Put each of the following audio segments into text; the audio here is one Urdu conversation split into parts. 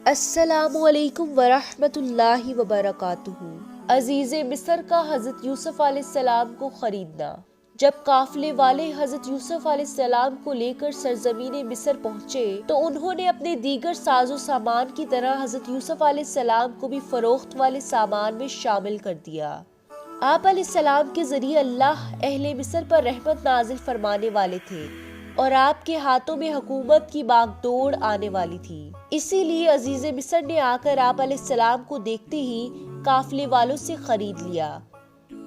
السلام علیکم ورحمۃ اللہ وبرکاتہ۔ عزیز مصر کا حضرت یوسف علیہ السلام کو خریدنا۔ جب قافلے والے حضرت یوسف علیہ السلام کو لے کر سرزمین مصر پہنچے تو انہوں نے اپنے دیگر ساز و سامان کی طرح حضرت یوسف علیہ السلام کو بھی فروخت والے سامان میں شامل کر دیا۔ آپ علیہ السلام کے ذریعے اللہ اہل مصر پر رحمت نازل فرمانے والے تھے اور آپ کے ہاتھوں میں حکومت کی باغ دوڑ آنے والی تھی۔ اسی لیے عزیز مصر نے آ کر آپ علیہ السلام کو دیکھتے ہی قافلے والوں سے خرید لیا،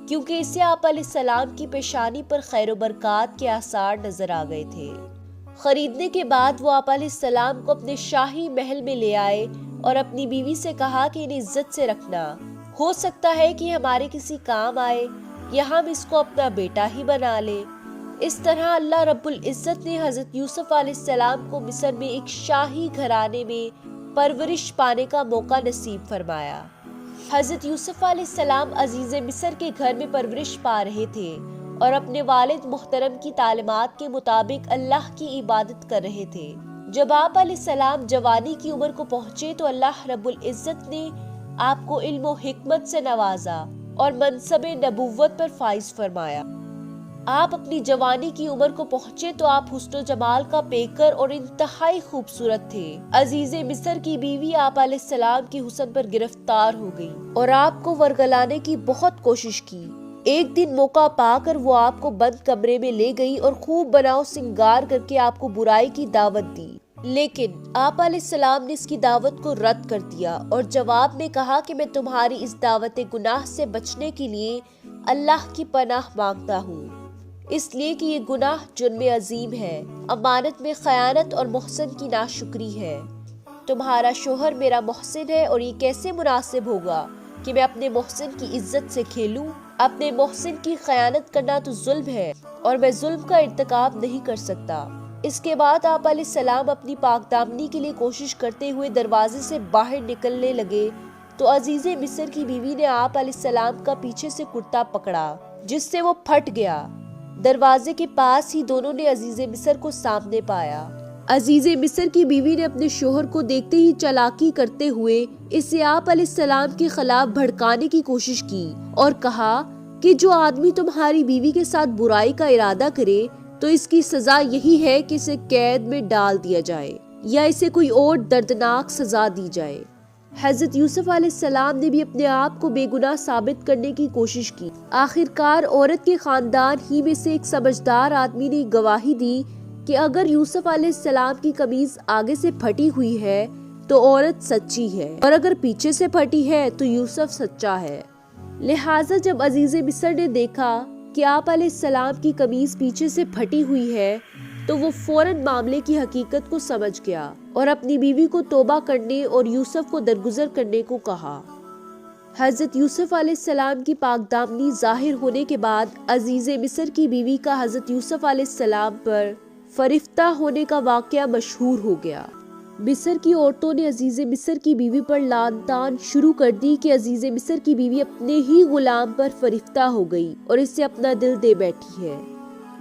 کیونکہ اسے آپ علیہ السلام کی پیشانی پر خیر و برکات کے آثار نظر آ گئے تھے۔ خریدنے کے بعد وہ آپ علیہ السلام کو اپنے شاہی محل میں لے آئے اور اپنی بیوی سے کہا کہ انہیں عزت سے رکھنا، ہو سکتا ہے کہ ہمارے کسی کام آئے یا ہم اس کو اپنا بیٹا ہی بنا لیں۔ اس طرح اللہ رب العزت نے حضرت یوسف علیہ السلام کو مصر میں ایک شاہی گھرانے میں پرورش پانے کا موقع نصیب فرمایا۔ حضرت یوسف علیہ السلام عزیز مصر کے گھر میں پرورش پا رہے تھے اور اپنے والد محترم کی تعلیمات کے مطابق اللہ کی عبادت کر رہے تھے۔ جب آپ علیہ السلام جوانی کی عمر کو پہنچے تو اللہ رب العزت نے آپ کو علم و حکمت سے نوازا اور منصب نبوت پر فائز فرمایا۔ آپ اپنی جوانی کی عمر کو پہنچے تو آپ حسن و جمال کا پیکر اور انتہائی خوبصورت تھے۔ عزیز مصر کی بیوی آپ علیہ السلام کے حسن پر گرفتار ہو گئی اور آپ کو ورگلانے کی بہت کوشش کی۔ ایک دن موقع پا کر وہ آپ کو بند کمرے میں لے گئی اور خوب بناؤ سنگار کر کے آپ کو برائی کی دعوت دی، لیکن آپ علیہ السلام نے اس کی دعوت کو رد کر دیا اور جواب میں کہا کہ میں تمہاری اس دعوت گناہ سے بچنے کے لیے اللہ کی پناہ مانگتا ہوں، اس لیے کہ یہ گناہ جرم عظیم ہے، امانت میں خیانت اور محسن کی ناشکری ہے۔ تمہارا شوہر میرا محسن ہے اور یہ کیسے مناسب ہوگا کہ میں اپنے محسن کی عزت سے کھیلوں؟ اپنے محسن کی خیانت کرنا تو ظلم ہے اور میں ظلم کا ارتکاب نہیں کر سکتا۔ اس کے بعد آپ علیہ السلام اپنی پاک دامنی کے لیے کوشش کرتے ہوئے دروازے سے باہر نکلنے لگے تو عزیز مصر کی بیوی نے آپ علیہ السلام کا پیچھے سے کرتا پکڑا جس سے وہ پھٹ گیا۔ دروازے کے پاس ہی دونوں نے عزیز مصر کو سامنے پایا۔ عزیز مصر کی بیوی نے اپنے شوہر کو دیکھتے ہی چالاکی کرتے ہوئے اسے آپ علیہ السلام کے خلاف بھڑکانے کی کوشش کی اور کہا کہ جو آدمی تمہاری بیوی کے ساتھ برائی کا ارادہ کرے تو اس کی سزا یہی ہے کہ اسے قید میں ڈال دیا جائے یا اسے کوئی اور دردناک سزا دی جائے۔ حضرت یوسف علیہ السلام نے بھی اپنے آپ کو بے گناہ ثابت کرنے کی کوشش کی۔ آخرکار عورت کے خاندان ہی میں سے ایک سمجھدار آدمی نے گواہی دی کہ اگر یوسف علیہ السلام کی قمیض آگے سے پھٹی ہوئی ہے تو عورت سچی ہے اور اگر پیچھے سے پھٹی ہے تو یوسف سچا ہے۔ لہٰذا جب عزیز مصر نے دیکھا کہ آپ علیہ السلام کی قمیض پیچھے سے پھٹی ہوئی ہے تو وہ فوراً معاملے کی حقیقت کو سمجھ گیا اور اپنی بیوی کو توبہ کرنے اور یوسف کو درگزر کرنے کو کہا۔ حضرت یوسف علیہ السلام کی پاک دامنی ظاہر ہونے کے بعد عزیز مصر کی بیوی کا حضرت یوسف علیہ السلام پر فریفتہ ہونے کا واقعہ مشہور ہو گیا۔ مصر کی عورتوں نے عزیز مصر کی بیوی پر لعن طعن شروع کر دی کہ عزیز مصر کی بیوی اپنے ہی غلام پر فریفتہ ہو گئی اور اسے اپنا دل دے بیٹھی ہے۔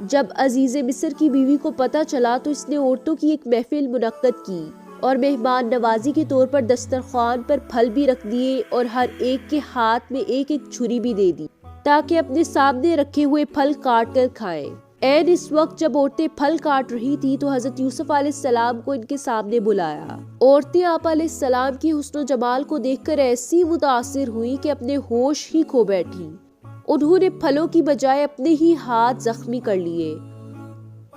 جب عزیز مصر کی بیوی کو پتہ چلا تو اس نے عورتوں کی ایک محفل منعقد کی اور مہمان نوازی کے طور پر دسترخوان پر پھل بھی رکھ دیے اور ہر ایک کے ہاتھ میں ایک ایک چھری بھی دے دی تاکہ اپنے سامنے رکھے ہوئے پھل کاٹ کر کھائیں۔ عین اس وقت جب عورتیں پھل کاٹ رہی تھی تو حضرت یوسف علیہ السلام کو ان کے سامنے بلایا۔ عورتیں آپ علیہ السلام کی حسن و جمال کو دیکھ کر ایسی متاثر ہوئی کہ اپنے ہوش ہی کھو بیٹھی۔ انہوں نے پھلوں کی بجائے اپنے ہی ہاتھ زخمی کر لیے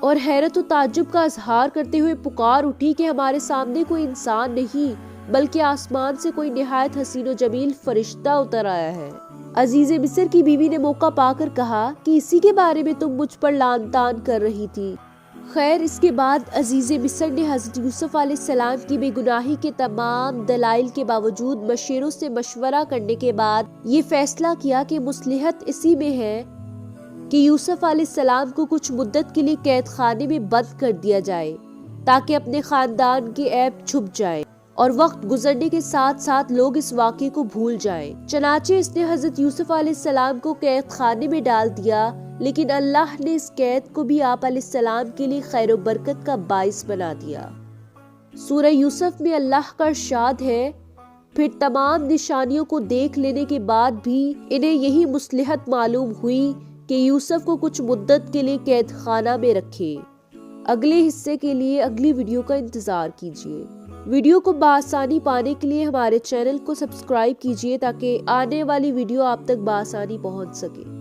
اور حیرت و تعجب کا اظہار کرتے ہوئے پکار اٹھی کہ ہمارے سامنے کوئی انسان نہیں بلکہ آسمان سے کوئی نہایت حسین و جمیل فرشتہ اتر آیا ہے۔ عزیز مصر کی بیوی نے موقع پا کر کہا کہ اسی کے بارے میں تم مجھ پر لعن طعن کر رہی تھی۔ خیر اس کے بعد عزیز مصر نے حضرت یوسف علیہ السلام کی بے گناہی کے تمام دلائل کے باوجود مشیروں سے مشورہ کرنے کے بعد یہ فیصلہ کیا کہ مصلحت اسی میں ہے کہ یوسف علیہ السلام کو کچھ مدت کے لیے قید خانے میں بند کر دیا جائے تاکہ اپنے خاندان کے عیب چھپ جائے اور وقت گزرنے کے ساتھ ساتھ لوگ اس واقعے کو بھول جائیں۔ چنانچہ اس نے حضرت یوسف علیہ السلام کو قید خانے میں ڈال دیا، لیکن اللہ نے اس قید کو بھی آپ علیہ السلام کے لیے خیر و برکت کا باعث بنا دیا۔ سورہ یوسف میں اللہ کا ارشاد ہے، پھر تمام نشانیوں کو دیکھ لینے کے بعد بھی انہیں یہی مصلحت معلوم ہوئی کہ یوسف کو کچھ مدت کے لیے قید خانہ میں رکھے۔ اگلے حصے کے لیے اگلی ویڈیو کا انتظار کیجیے۔ ویڈیو کو بآسانی پانے کے لیے ہمارے چینل کو سبسکرائب کیجیے تاکہ آنے والی ویڈیو آپ تک بآسانی پہنچ سکے۔